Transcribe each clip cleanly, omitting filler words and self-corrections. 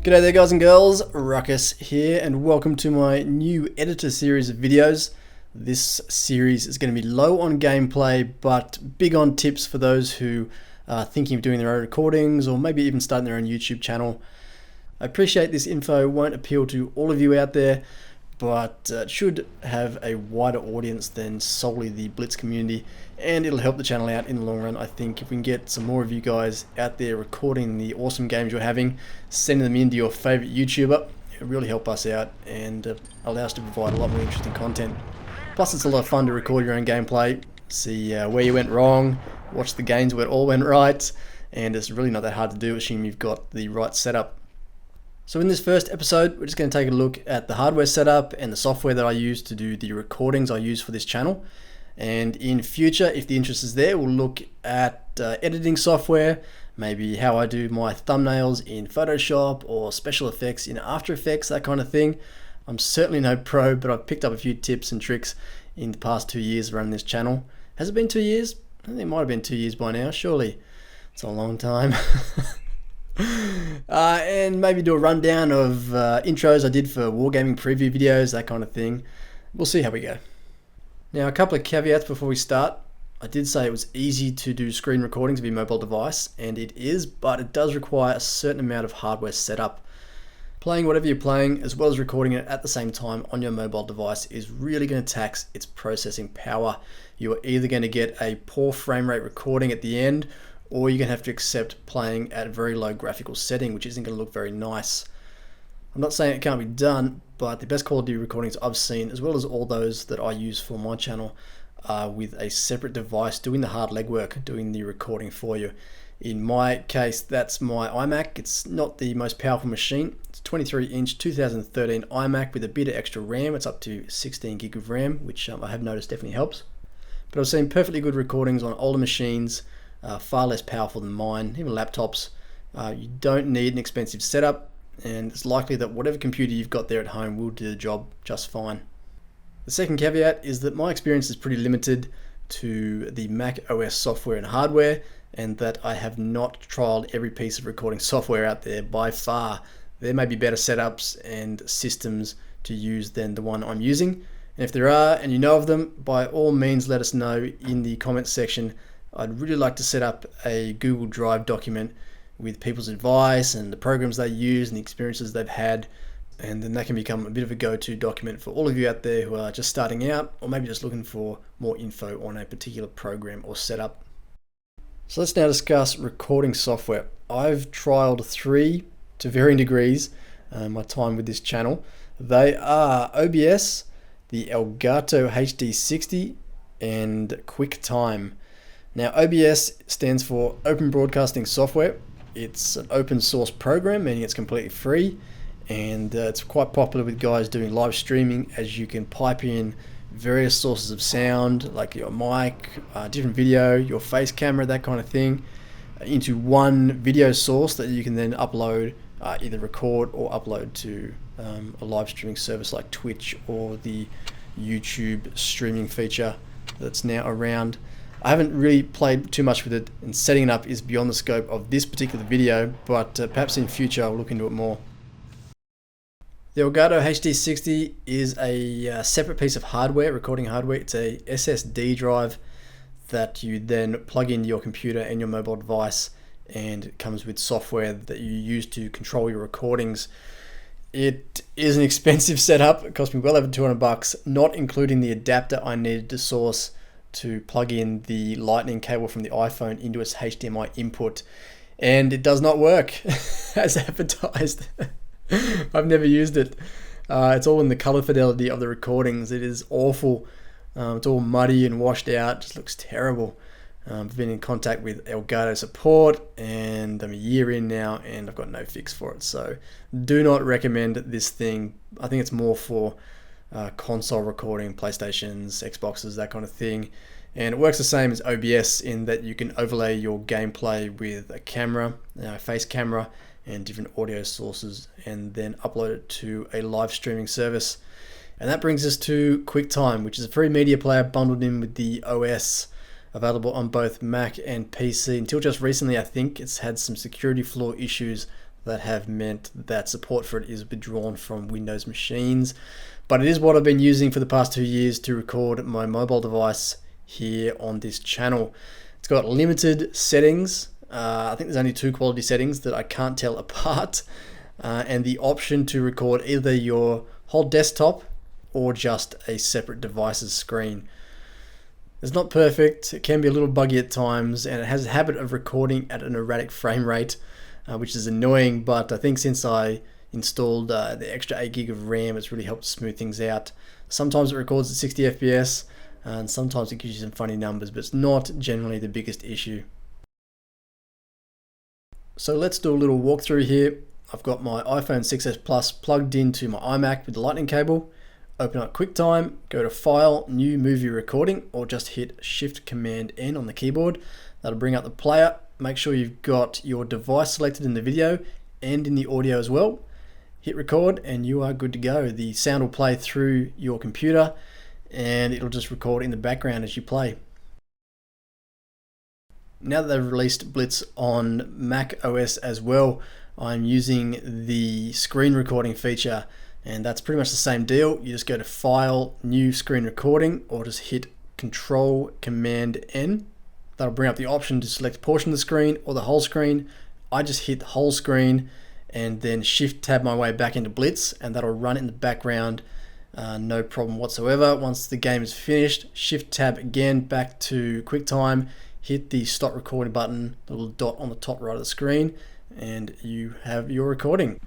G'day there guys and girls, Ruckus here and welcome to my new editor series of videos. This series is going to be low on gameplay but big on tips for those who are thinking of doing their own recordings or maybe even starting their own YouTube channel. I appreciate this info won't appeal to all of you out there, but it should have a wider audience than solely the Blitz community, and it'll help the channel out in the long run. I think if we can get some more of you guys out there recording the awesome games you're having, sending them in to your favorite YouTuber, it'll really help us out and allow us to provide a lot more interesting content. Plus it's a lot of fun to record your own gameplay, see where you went wrong, watch the games where it all went right, and it's really not that hard to do, assuming you've got the right setup. So in this first episode, we're just going to take a look at the hardware setup and the software that I use to do the recordings I use for this channel. And in future, if the interest is there, we'll look at editing software, maybe how I do my thumbnails in Photoshop or special effects in After Effects, that kind of thing. I'm certainly no pro, but I've picked up a few tips and tricks in the past 2 years running this channel. Has it been 2 years? I think it might have been 2 years by now, surely. It's a long time. And maybe do a rundown of intros I did for wargaming preview videos, that kind of thing. We'll see how we go. Now, a couple of caveats before we start. I did say it was easy to do screen recordings of your mobile device, and it is, but it does require a certain amount of hardware setup. Playing whatever you're playing, as well as recording it at the same time on your mobile device, is really going to tax its processing power. You are either going to get a poor frame rate recording at the end, or you're going to have to accept playing at a very low graphical setting, which isn't going to look very nice. I'm not saying it can't be done, but the best quality recordings I've seen, as well as all those that I use for my channel, are with a separate device doing the hard legwork, doing the recording for you. In my case, that's my iMac. It's not the most powerful machine. It's a 23-inch 2013 iMac with a bit of extra RAM. It's up to 16 gig of RAM, which I have noticed definitely helps. But I've seen perfectly good recordings on older machines, far less powerful than mine, even laptops. You don't need an expensive setup, and it's likely that whatever computer you've got there at home will do the job just fine. The second caveat is that my experience is pretty limited to the MacOS software and hardware, and that I have not trialed every piece of recording software out there by far. There may be better setups and systems to use than the one I'm using, and if there are and you know of them, by all means let us know in the comments section. I'd really like to set up a Google Drive document with people's advice and the programs they use and the experiences they've had, and then that can become a bit of a go-to document for all of you out there who are just starting out or maybe just looking for more info on a particular program or setup. So let's now discuss recording software. I've trialed 3 to varying degrees my time with this channel. They are OBS, the Elgato HD60, and QuickTime. Now, OBS stands for Open Broadcasting Software. It's an open source program, meaning it's completely free, and it's quite popular with guys doing live streaming, as you can pipe in various sources of sound, like your mic, different video, your face camera, that kind of thing, into one video source that you can then upload, either record or upload to a live streaming service like Twitch or the YouTube streaming feature that's now around. I haven't really played too much with it, and setting it up is beyond the scope of this particular video, but perhaps in future I'll look into it more. The Elgato HD60 is a separate piece of hardware, recording hardware. It's a SSD drive that you then plug into your computer and your mobile device, and it comes with software that you use to control your recordings. It is an expensive setup. It cost me well over $200, not including the adapter I needed to source to plug in the lightning cable from the iPhone into its HDMI input, and it does not work as advertised. I've never used it. It's all in the color fidelity of the recordings. It is awful. It's all muddy and washed out. It just looks terrible. I've been in contact with Elgato support, and I'm a year in now, and I've got no fix for it. So do not recommend this thing. I think it's more for console recording, PlayStations, Xboxes, that kind of thing. And it works the same as OBS in that you can overlay your gameplay with a camera, face camera, and different audio sources, and then upload it to a live streaming service. And that brings us to QuickTime, which is a free media player bundled in with the OS, available on both Mac and PC. Until just recently, I think it's had some security flaw issues that have meant that support for it is withdrawn from Windows machines. But it is what I've been using for the past 2 years to record my mobile device here on this channel. It's got limited settings. I think there's only 2 quality settings that I can't tell apart. And the option to record either your whole desktop or just a separate device's screen. It's not perfect, it can be a little buggy at times, and it has a habit of recording at an erratic frame rate, which is annoying, but I think since I installed the extra 8 gig of RAM, it's really helped smooth things out. Sometimes it records at 60 FPS, and sometimes it gives you some funny numbers, but it's not generally the biggest issue. So let's do a little walkthrough here. I've got my iPhone 6s Plus plugged into my iMac with the lightning cable. Open up QuickTime, go to File, New Movie Recording, or just hit Shift-Command-N on the keyboard. That'll bring up the player. Make sure you've got your device selected in the video and in the audio as well. Hit record and you are good to go. The sound will play through your computer and it'll just record in the background as you play. Now that they've released Blitz on macOS as well, I'm using the screen recording feature. And that's pretty much the same deal. You just go to File, New Screen Recording, or just hit Control-Command-N. That'll bring up the option to select a portion of the screen or the whole screen. I just hit the whole screen and then Shift-Tab my way back into Blitz, and that'll run in the background, no problem whatsoever. Once the game is finished, Shift-Tab again back to QuickTime, hit the Stop Recording button, the little dot on the top right of the screen, and you have your recording.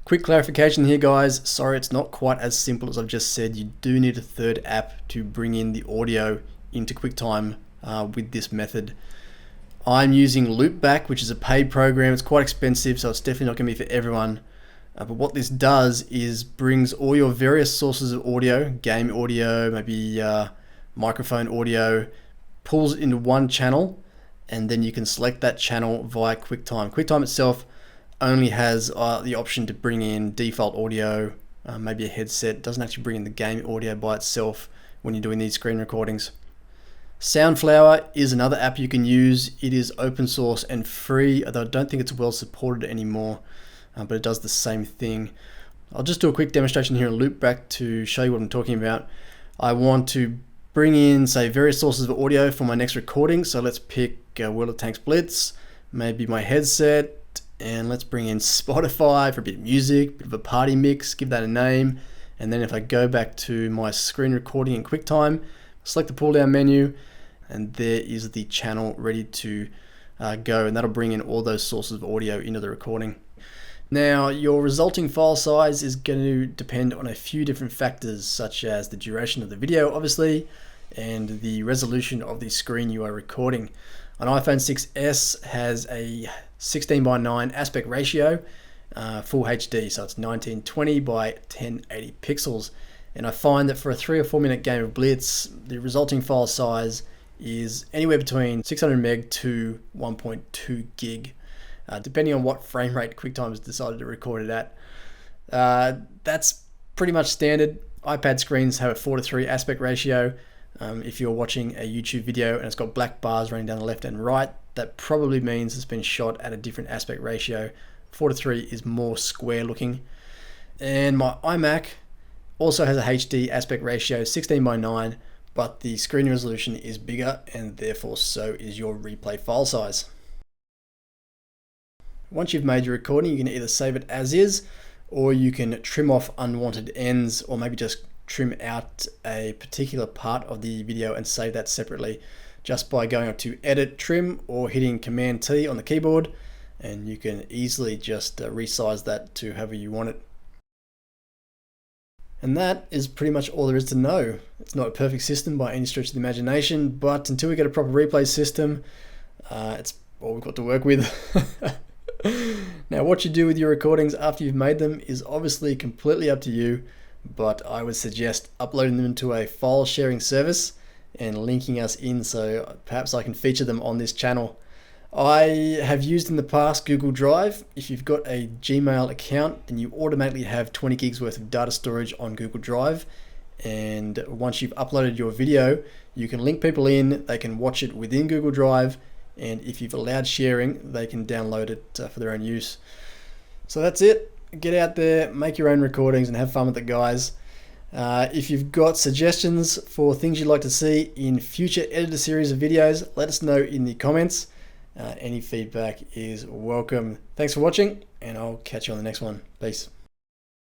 Quick clarification here, guys. Sorry, it's not quite as simple as I've just said. You do need a third app to bring in the audio into QuickTime with this method. I'm using Loopback, which is a paid program. It's quite expensive, so it's definitely not going to be for everyone. But what this does is brings all your various sources of audio, game audio, maybe microphone audio, pulls it into one channel, and then you can select that channel via QuickTime. QuickTime itself only has the option to bring in default audio, maybe a headset. It doesn't actually bring in the game audio by itself when you're doing these screen recordings. Soundflower is another app you can use. It is open source and free, although I don't think it's well supported anymore, but it does the same thing. I'll just do a quick demonstration here on Loopback to show you what I'm talking about. I want to bring in, say, various sources of audio for my next recording. So let's pick World of Tanks Blitz, maybe my headset, and let's bring in Spotify for a bit of music, a bit of a party mix, give that a name. And then if I go back to my screen recording in QuickTime, select the pull down menu, and there is the channel ready to go, and that'll bring in all those sources of audio into the recording. Now, your resulting file size is going to depend on a few different factors, such as the duration of the video, obviously, and the resolution of the screen you are recording. An iPhone 6s has a 16:9 aspect ratio, full HD, so it's 1920 by 1080 pixels. And I find that for a 3 or 4 minute game of Blitz, the resulting file size is anywhere between 600 meg to 1.2 gig, depending on what frame rate QuickTime has decided to record it at. That's pretty much standard. iPad screens have a 4:3 aspect ratio. If you're watching a YouTube video and it's got black bars running down the left and right, that probably means it's been shot at a different aspect ratio. 4:3 is more square looking. And my iMac also has a HD aspect ratio, 16:9, but the screen resolution is bigger, and therefore so is your replay file size. Once you've made your recording, you can either save it as is, or you can trim off unwanted ends, or maybe just trim out a particular part of the video and save that separately just by going up to Edit, Trim, or hitting Command T on the keyboard, and you can easily just resize that to however you want it. And that is pretty much all there is to know. It's not a perfect system by any stretch of the imagination, but until we get a proper replay system, it's all we've got to work with. Now, what you do with your recordings after you've made them is obviously completely up to you, but I would suggest uploading them to a file sharing service and linking us in so perhaps I can feature them on this channel. I have used in the past Google Drive. If you've got a Gmail account, then you automatically have 20 gigs worth of data storage on Google Drive, and once you've uploaded your video, you can link people in, they can watch it within Google Drive, and if you've allowed sharing, they can download it for their own use. So that's it. Get out there, make your own recordings, and have fun with it, guys. If you've got suggestions for things you'd like to see in future editor series of videos, let us know in the comments. Any feedback is welcome. Thanks for watching, and I'll catch you on the next one. Peace.